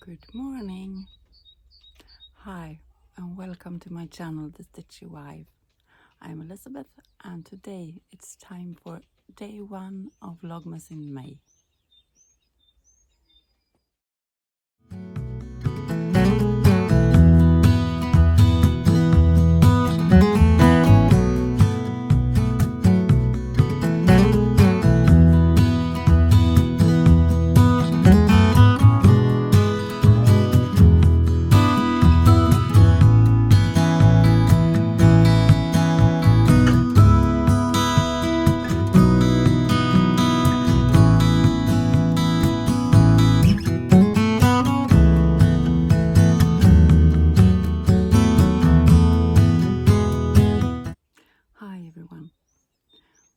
Good morning. Hi and welcome to my channel, The Stitchy Wife. I'm Elisabeth and today it's time for day 1 of Vlogmas in May. Hi everyone,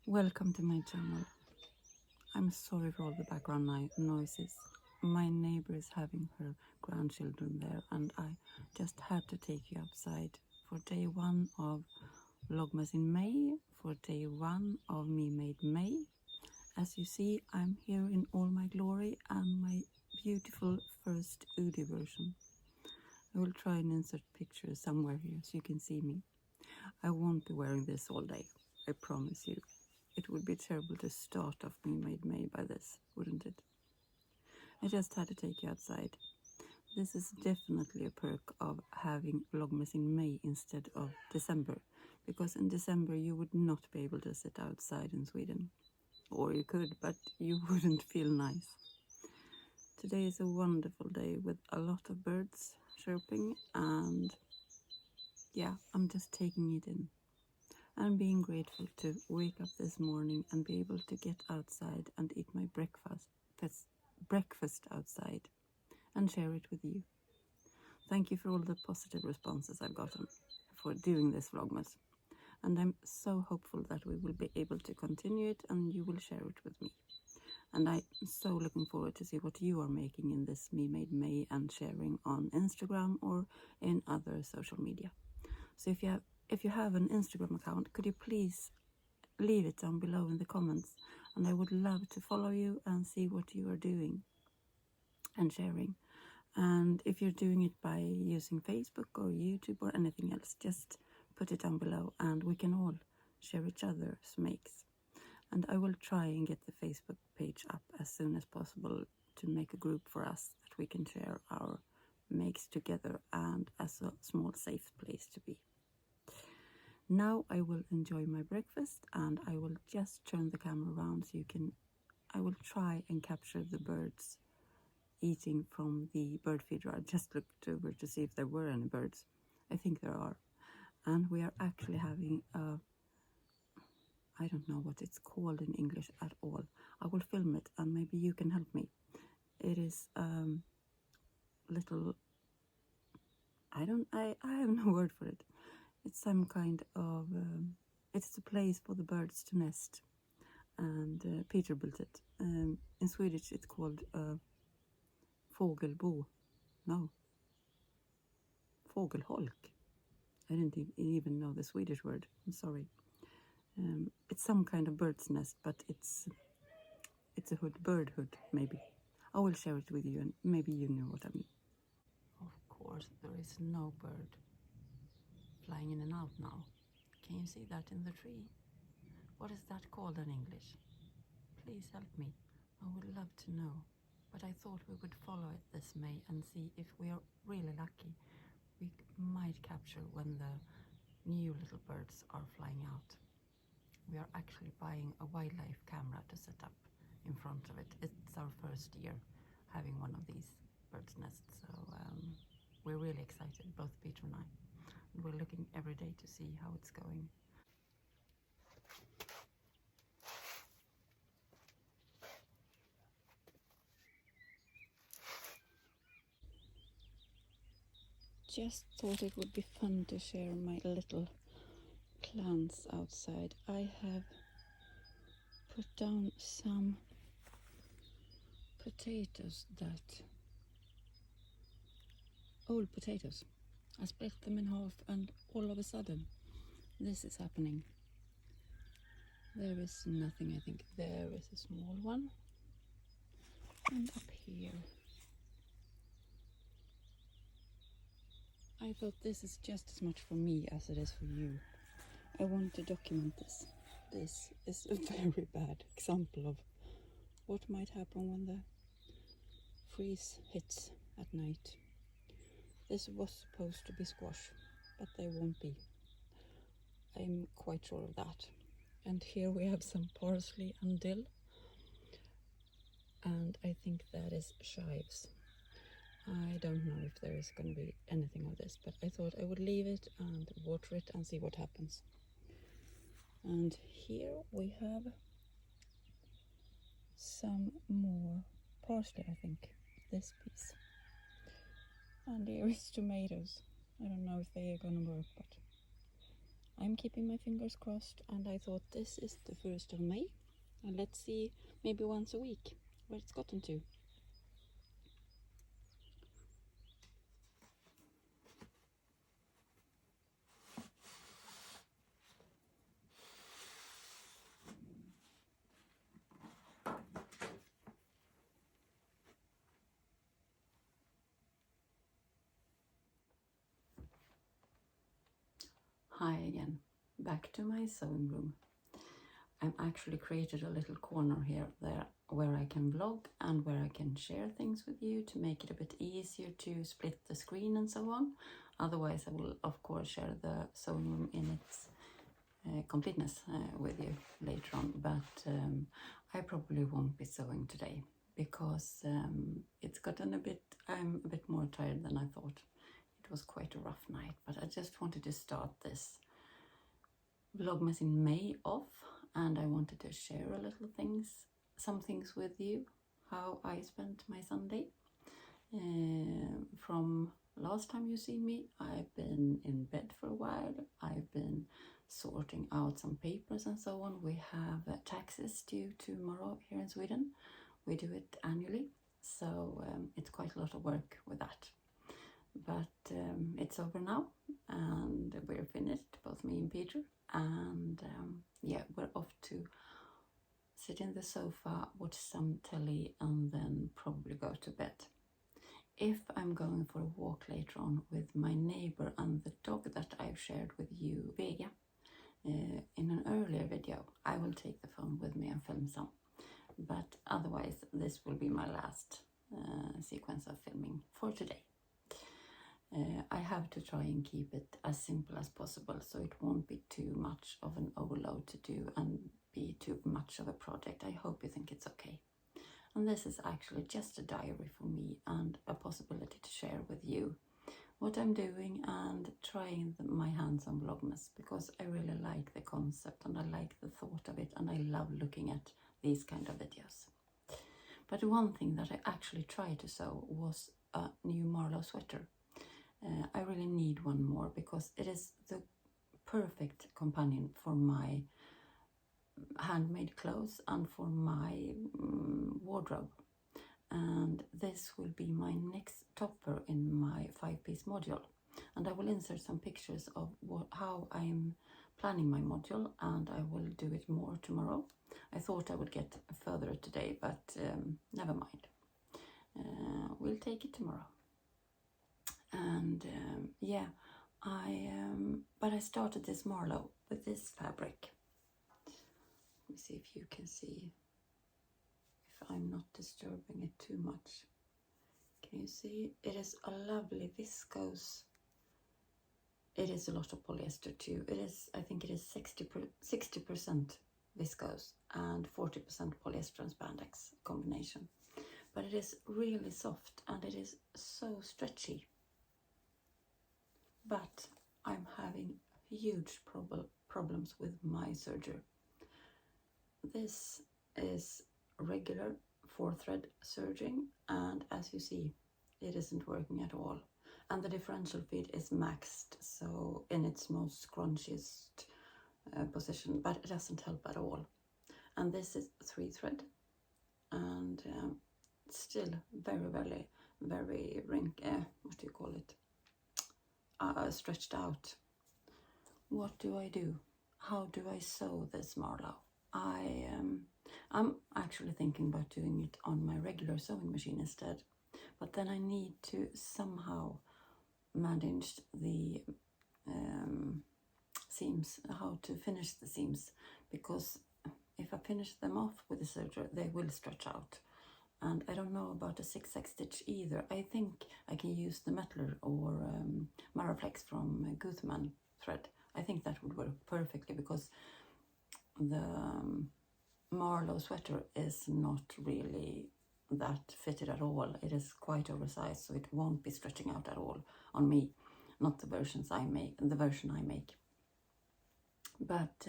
welcome to my channel. I'm sorry for all the background noises. My neighbor is having her grandchildren there and I just had to take you outside for day 1 of Vlogmas in May, for day 1 of Me Made May. As you see, I'm here in all my glory and my beautiful first oodie version. I will try and insert pictures somewhere here so you can see me. I won't be wearing this all day, I promise you. It would be terrible to start off Me Made May by this, wouldn't it? I just had to take you outside. This is definitely a perk of having Vlogmas in May instead of December, because in December you would not be able to sit outside in Sweden. Or you could, but you wouldn't feel nice. Today is a wonderful day with a lot of birds chirping and yeah, I'm just taking it in. I'm being grateful to wake up this morning and be able to get outside and eat my breakfast outside and share it with you. Thank you for all the positive responses I've gotten for doing this Vlogmas. And I'm so hopeful that we will be able to continue it and you will share it with me. And I'm so looking forward to see what you are making in this Me Made May and sharing on Instagram or in other social media. So if you have an Instagram account, could you please leave it down below in the comments, and I would love to follow you and see what you are doing and sharing. And if you're doing it by using Facebook or YouTube or anything else, just put it down below and we can all share each other's makes. And I will try and get the Facebook page up as soon as possible to make a group for us that we can share our makes together and as a small safe place to be. Now I will enjoy my breakfast and I will just turn the camera around so I will try and capture the birds eating from the bird feeder. I just looked over to see if there were any birds. I think there are. And we are actually having I don't know what it's called in English at all. I will film it and maybe you can help me. It is little, I have no word for it. It's some kind of, it's a place for the birds to nest. And Peter built it. In Swedish it's called fågelbo. No. Fågelholk. I didn't even know the Swedish word. I'm sorry. It's some kind of bird's nest, but it's a bird hood, maybe. I will share it with you and maybe you know what I mean. Of course, there is no bird flying in and out now. Can you see that in the tree? What is that called in English? Please help me. I would love to know. But I thought we would follow it this May and see if we are really lucky. We might capture when the new little birds are flying out. We are actually buying a wildlife camera to set up in front of it. It's our first year having one of these bird's nests, so we're really excited, both Peter and I. And we're looking every day to see how it's going. Just thought it would be fun to share my little plants outside. I have put down some potatoes old potatoes. I split them in half and all of a sudden this is happening. There is nothing, I think. There is a small one. And up here. I thought this is just as much for me as it is for you. I want to document this. This is a very bad example of what might happen when the freeze hits at night. This was supposed to be squash, but they won't be. I'm quite sure of that. And here we have some parsley and dill. And I think that is chives. I don't know if there is going to be anything of this, but I thought I would leave it and water it and see what happens. And here we have some more parsley, I think, this piece. And here is tomatoes. I don't know if they are going to work, but I'm keeping my fingers crossed, and I thought this is the 1st of May. And let's see, maybe once a week, where it's gotten to. Hi again, back to my sewing room. I've actually created a little corner here there where I can vlog and where I can share things with you to make it a bit easier to split the screen and so on. Otherwise I will of course share the sewing room in its completeness with you later on, but I probably won't be sewing today because it's gotten I'm a bit more tired than I thought. It was quite a rough night, but I just wanted to start this Vlogmas in May off, and I wanted to share a little some things with you, how I spent my Sunday. From last time you see me, I've been in bed for a while. I've been sorting out some papers and so on. We have taxes due tomorrow here in Sweden. We do it annually, so it's quite a lot of work with that. But it's over now, and we're finished, both me and Peter, and yeah, we're off to sit in the sofa, watch some telly, and then probably go to bed. If I'm going for a walk later on with my neighbor and the dog that I've shared with you, Vega, in an earlier video, I will take the phone with me and film some. But otherwise, this will be my last sequence of filming for today. I have to try and keep it as simple as possible, so it won't be too much of an overload to do and be too much of a project. I hope you think it's okay. And this is actually just a diary for me and a possibility to share with you what I'm doing and trying my hands on Vlogmas, because I really like the concept and I like the thought of it, and I love looking at these kind of videos. But one thing that I actually tried to sew was a new Marlow sweater. I really need one more because it is the perfect companion for my handmade clothes and for my wardrobe. And this will be my next topper in my 5-piece module. And I will insert some pictures of how I'm planning my module, and I will do it more tomorrow. I thought I would get further today, but never mind. We'll take it tomorrow. And yeah, but I started this Marlow with this fabric. Let me see if you can see, if I'm not disturbing it too much. Can you see? It is a lovely viscose. It is a lot of polyester too. It is, I think it is 60% viscose and 40% polyester and spandex combination. But it is really soft and it is so stretchy. But I'm having huge problems with my serger. This is regular 4-thread serging, and as you see, it isn't working at all. And the differential feed is maxed, so in its most scrunchiest position, but it doesn't help at all. And this is 3-thread, and still very what do you call it? Stretched out. What do I do? How do I sew this Marlow? I'm actually thinking about doing it on my regular sewing machine instead, but then I need to somehow managed the seams, how to finish the seams, because if I finish them off with the serger, they will stretch out. And I don't know about a zigzag stitch either. I think I can use the Mettler or Maraflex from Guthman thread. I think that would work perfectly, because the Marlow Sweater is not really that fitted at all. It is quite oversized, so it won't be stretching out at all on me. Not the version I make. But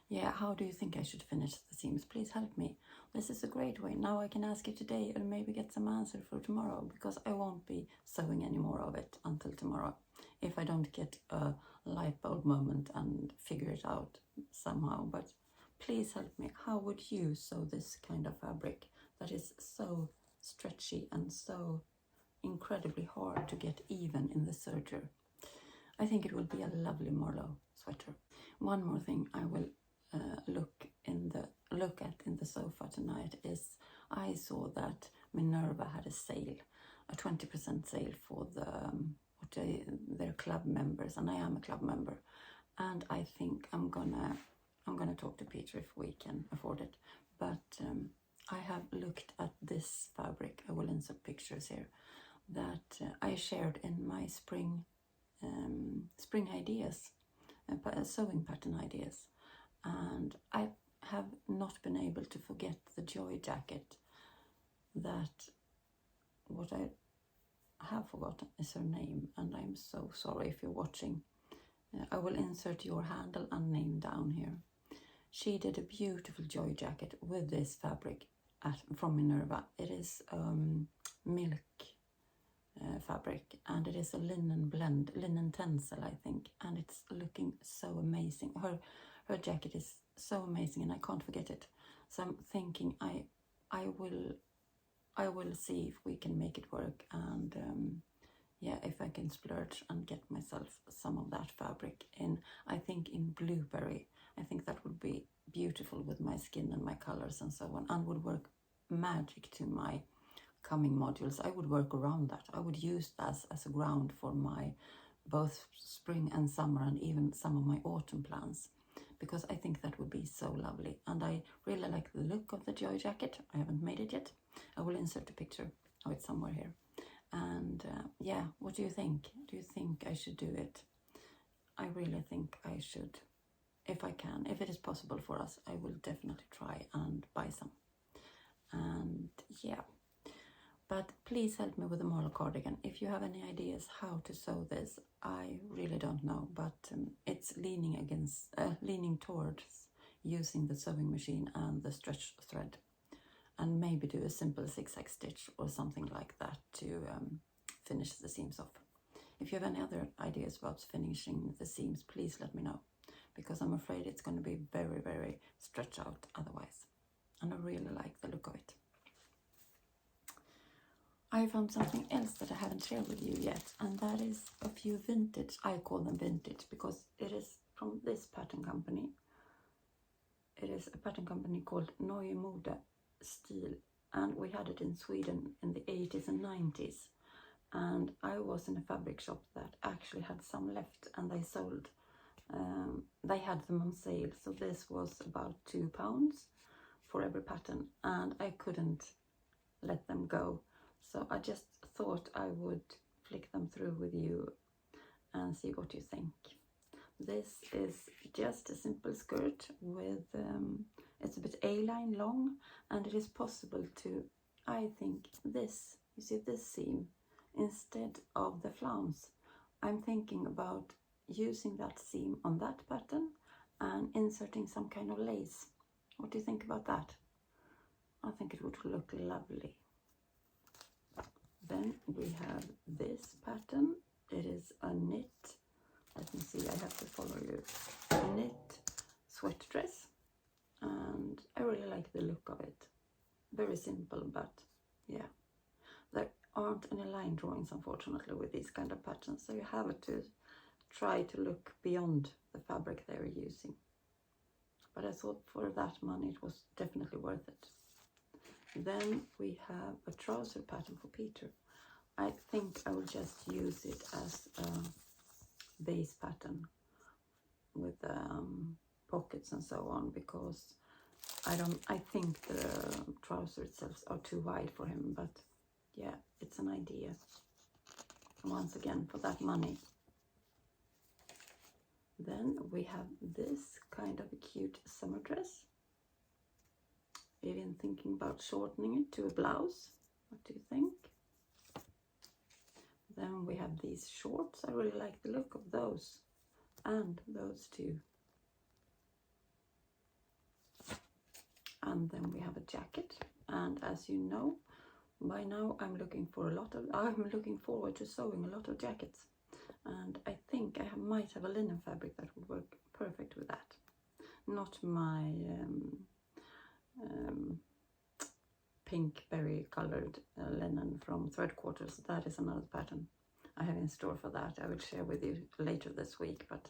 yeah, how do you think I should finish the seams? Please help me. This is a great way. Now I can ask you today and maybe get some answer for tomorrow, because I won't be sewing any more of it until tomorrow, if I don't get a light bulb moment and figure it out somehow. But please help me. How would you sew this kind of fabric that is so stretchy and so incredibly hard to get even in the serger? I think it will be a lovely Marlow sweater. One more thing I will look at in the sofa tonight is, I saw that Minerva had a sale, a 20% sale for their club members, and I am a club member, and I think I'm gonna talk to Peter if we can afford it. But I have looked at this fabric. I will insert pictures here that I shared in my spring ideas, sewing pattern ideas, and I have not been able to forget the joy jacket. That what I have forgotten is her name, and I'm so sorry if you're watching. I will insert your handle and name down here. She did a beautiful joy jacket with this fabric from Minerva. It is milk fabric, and it is a linen blend, linen tencel, I think, and it's looking so amazing. Her jacket is so amazing, and I can't forget it. So I'm thinking I will see if we can make it work, and yeah, if I can splurge and get myself some of that fabric in, I think in blueberry. I think that would be beautiful with my skin and my colors and so on, and would work magic to my coming modules. I would work around that. I would use that as a ground for my both spring and summer, and even some of my autumn plans, because I think that would be so lovely. And I really like the look of the joy jacket. I haven't made it yet. I will insert a picture of it somewhere here. And yeah, what do you think? Do you think I should do it? I really think I should. If I can, if it is possible for us, I will definitely try and buy some. And yeah, but please help me with the Marlow cardigan. If you have any ideas how to sew this, I really don't know, but it's leaning towards using the sewing machine and the stretch thread, and maybe do a simple zigzag stitch or something like that to finish the seams off. If you have any other ideas about finishing the seams, please let me know, because I'm afraid it's going to be very, very stretched out otherwise, and I really like the look of it. I found something else that I haven't shared with you yet, and that is a few vintage. I call them vintage because it is from this pattern company. It is a pattern company called Neue Mode Stil, and we had it in Sweden in the 80s and 90s. And I was in a fabric shop that actually had some left, and they sold. They had them on sale, so this was about £2 for every pattern, and I couldn't let them go. So I just thought I would flick them through with you and see what you think. This is just a simple skirt with, it's a bit A-line long, and it is possible to, I think this, you see this seam, instead of the flounce, I'm thinking about using that seam on that pattern and inserting some kind of lace. What do you think about that? I think it would look lovely. Then we have this pattern. It is a knit, let me see, I have to follow you, a knit sweat dress, and I really like the look of it. Very simple, but yeah, there aren't any line drawings unfortunately with these kind of patterns, so you have to try to look beyond the fabric they're using. But I thought for that money it was definitely worth it. Then we have a trouser pattern for Peter. I think I will just use it as a base pattern with pockets and so on, because I think the trouser itself are too wide for him, but yeah, it's an idea. And once again, for that money. Then we have this kind of a cute summer dress. Even thinking about shortening it to a blouse. What do you think? Then we have these shorts. I really like the look of those. And those two. And then we have a jacket. And as you know, by now I'm looking forward to sewing a lot of jackets. And I think I might have a linen fabric that would work perfect with that. Not my pink berry colored linen from Thread Quarters. That is another pattern I have in store for that. I will share with you later this week, but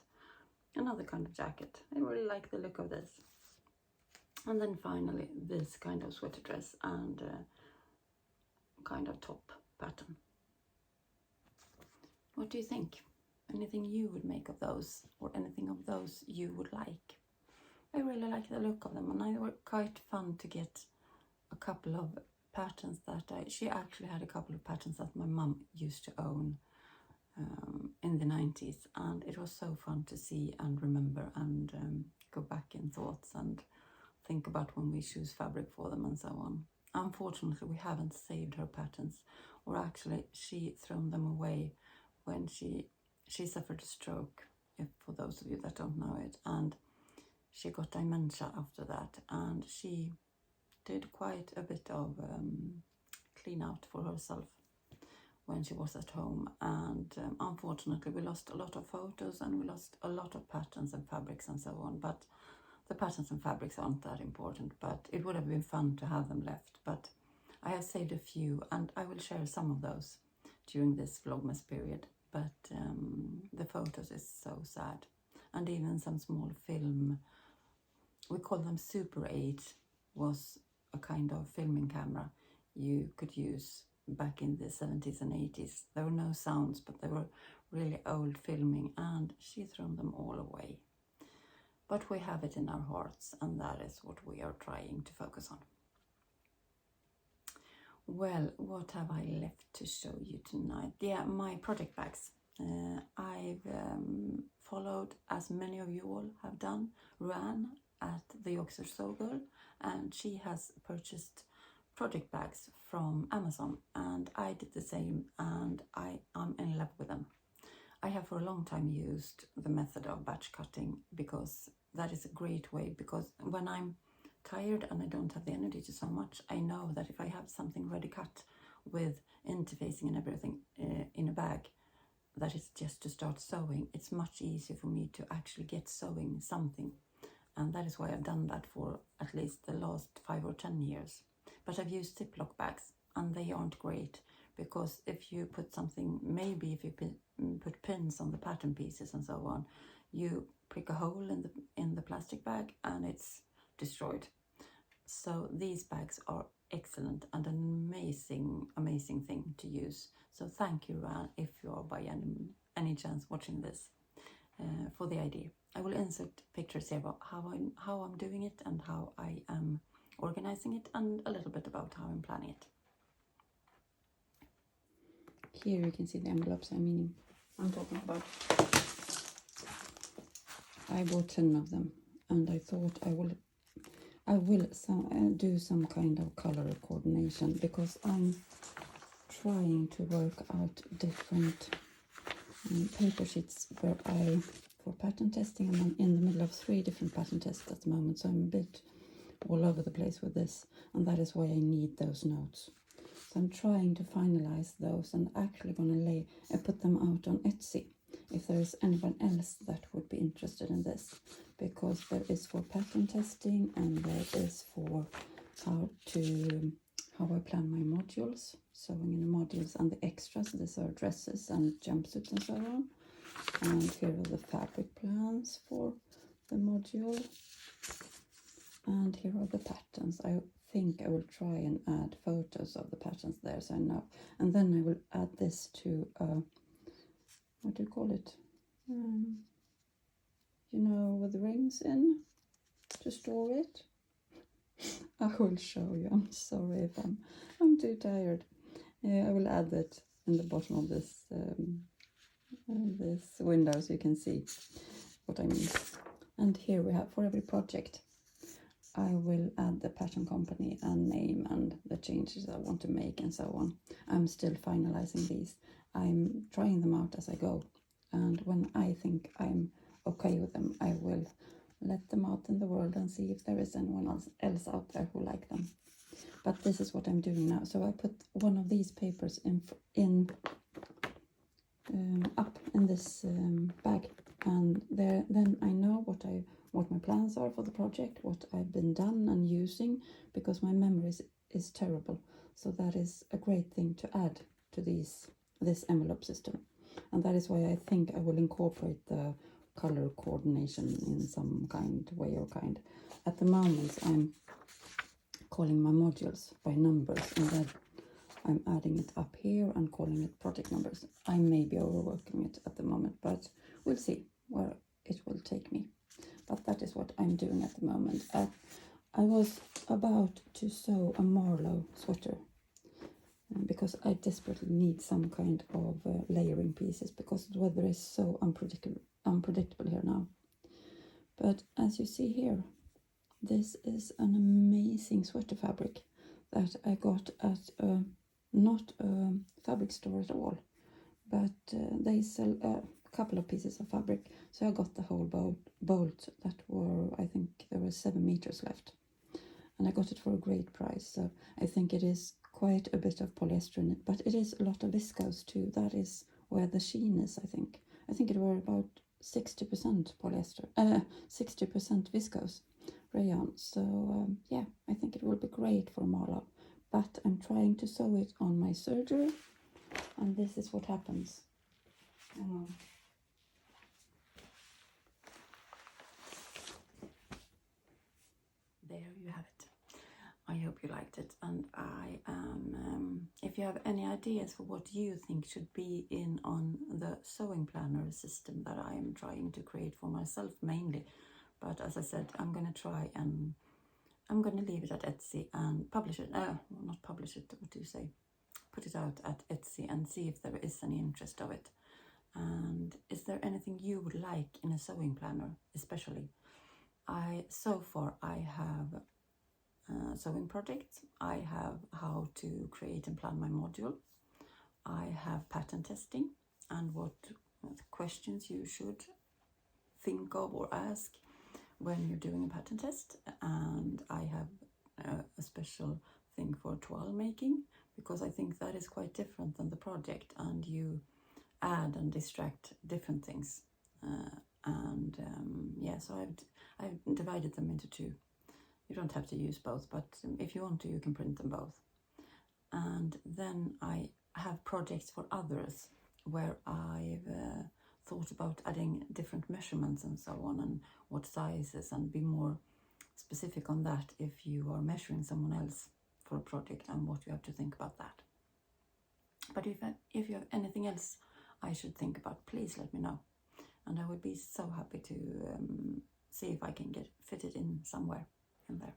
another kind of jacket. I really like the look of this. And then finally this kind of sweater dress and kind of top pattern. What do you think? Anything you would make of those, or anything of those you would like? I really like the look of them, and they were quite fun to get a couple of patterns that she actually had a couple of patterns that my mum used to own in the 90s, and it was so fun to see and remember and go back in thoughts and think about when we choose fabric for them and so on. Unfortunately, we haven't saved her patterns, or actually she thrown them away when she suffered a stroke, for those of you that don't know it, and she got dementia after that, and she did quite a bit of clean out for herself when she was at home, and unfortunately we lost a lot of photos and we lost a lot of patterns and fabrics and so on, but the patterns and fabrics aren't that important, but it would have been fun to have them left. But I have saved a few, and I will share some of those during this Vlogmas period. But the photos is so sad, and even some small film, we call them Super 8, was a kind of filming camera you could use back in the 70s and 80s. There were no sounds, but they were really old filming, and she threw them all away. But we have it in our hearts, and that is what we are trying to focus on. Well, what have I left to show you tonight? Yeah, my project bags. I've followed, as many of you all have done, Ruan at the Yorkshire Sew Girl, and she has purchased project bags from Amazon, and I did the same, and I'm in love with them. I have for a long time used the method of batch cutting, because that is a great way, because when I'm tired and I don't have the energy to sew much, I know that if I have something ready cut with interfacing and everything in a bag, that is just to start sewing, it's much easier for me to actually get sewing something. And that is why I've done that for at least the last 5 or 10 years. But I've used Ziploc bags, and they aren't great, because if you put something, maybe if you put pins on the pattern pieces and so on, you prick a hole in the plastic bag and it's destroyed. So these bags are excellent and an amazing thing to use. So thank you, Ran, if you are by any chance watching this, for the idea. I will insert pictures here about how I'm doing it and how I am organizing it, and a little bit about how I'm planning it. Here you can see the envelopes I'm talking about. I bought 10 of them, and I thought I will do some kind of color coordination, because I'm trying to work out different paper sheets for pattern testing. I'm in the middle of 3 different pattern tests at the moment, so I'm a bit all over the place with this, and that is why I need those notes. So I'm trying to finalize those, and actually going to put them out on Etsy if there is anyone else that would be interested in this, because there is for pattern testing, and there is for how I plan my modules, sewing in the modules, and the extras. These are dresses and jumpsuits and so on. And here are the fabric plans for the module. And here are the patterns. I think I will try and add photos of the patterns there, so I know. And then I will add this to, what do you call it? You know, with rings in, to store it. I will show you. I'm sorry if I'm too tired. I will add that in the bottom of this window so you can see what I mean. And here we have, for every project, I will add the pattern company and name and the changes I want to make and so on. I'm still finalizing these. I'm trying them out as I go. And when I think I'm okay with them, I will let them out in the world and see if there is anyone else out there who like them. But this is what I'm doing now. So I put one of these papers in up in this bag, and then I know what my plans are for the project, what I've been done and using, because my memory is terrible. So that is a great thing to add to this envelope system, and that is why I think I will incorporate the color coordination in some way or kind. At the moment, I'm calling my modules by numbers, and then I'm adding it up here and calling it project numbers. I may be overworking it at the moment, but we'll see where it will take me. But that is what I'm doing at the moment. I was about to sew a Marlow sweater because I desperately need some kind of layering pieces, because the weather is so unpredictable here now. But as you see here, this is an amazing sweater fabric that I got at not a fabric store at all, but they sell a couple of pieces of fabric. So I got the whole bolt that were, I think there were 7 meters left, and I got it for a great price. So I think it is quite a bit of polyester in it, but it is a lot of viscose too. That is where the sheen is. I think it were about 60% polyester, 60% viscose rayon. So yeah, I think it will be great for Marlow. But I'm trying to sew it on my serger, and this is what happens. There you have it. I hope you liked it, and I am, if you have any ideas for what you think should be in on the sewing planner system that I am trying to create for myself mainly, but as I said, I'm going to try and I'm going to leave it at Etsy and publish it. Well, not publish it, what do you say? Put it out at Etsy and see if there is any interest of it. And is there anything you would like in a sewing planner, especially? So far I have sewing projects. I have how to create and plan my module. I have pattern testing and what questions you should think of or ask when you're doing a pattern test, and I have a special thing for toile making, because I think that is quite different than the project, and you add and distract different things. Yeah, so I've divided them into 2. You don't have to use both, but if you want to, you can print them both. And then I have projects for others where I've thought about adding different measurements and so on, and what sizes, and be more specific on that if you are measuring someone else for a project, and what you have to think about that. But if you have anything else I should think about, please let me know, and I would be so happy to see if I can fit it in somewhere in there.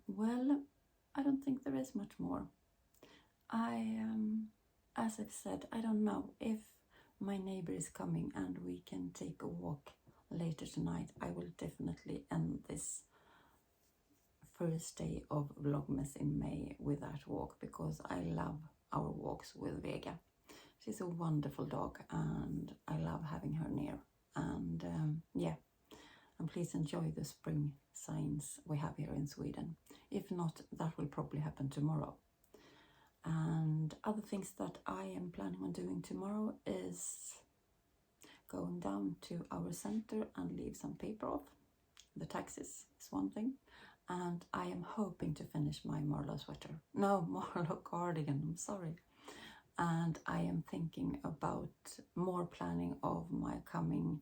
Well, I don't think there is much more. As I've said, I don't know if my neighbor is coming and we can take a walk later tonight. I will definitely end this first day of Vlogmas in May with that walk, because I love our walks with Vega. She's a wonderful dog and I love having her near. And yeah, and please enjoy the spring signs we have here in Sweden. If not, that will probably happen tomorrow. And other things that I am planning on doing tomorrow is going down to our center and leave some paper off. The taxes is one thing. And I am hoping to finish my Marlow sweater. No, Marlow cardigan, I'm sorry. And I am thinking about more planning of my coming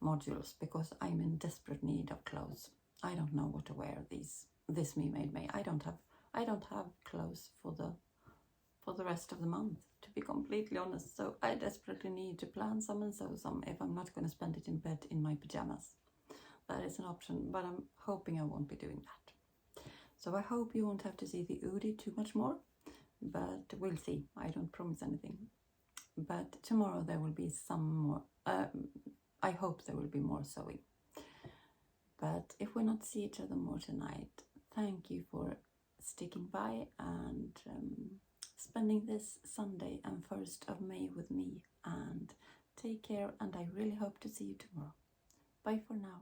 modules, because I'm in desperate need of clothes. I don't know what to wear these this Me Made May. I don't have clothes for the rest of the month, to be completely honest. So I desperately need to plan some and sew some if I'm not going to spend it in bed in my pajamas. That is an option, but I'm hoping I won't be doing that. So I hope you won't have to see the oodie too much more, but we'll see. I don't promise anything. But tomorrow there will be some more. I hope there will be more sewing. But if we not see each other more tonight, thank you for sticking by and spending this Sunday and 1st of May with me. And take care, and I really hope to see you tomorrow. Bye for now.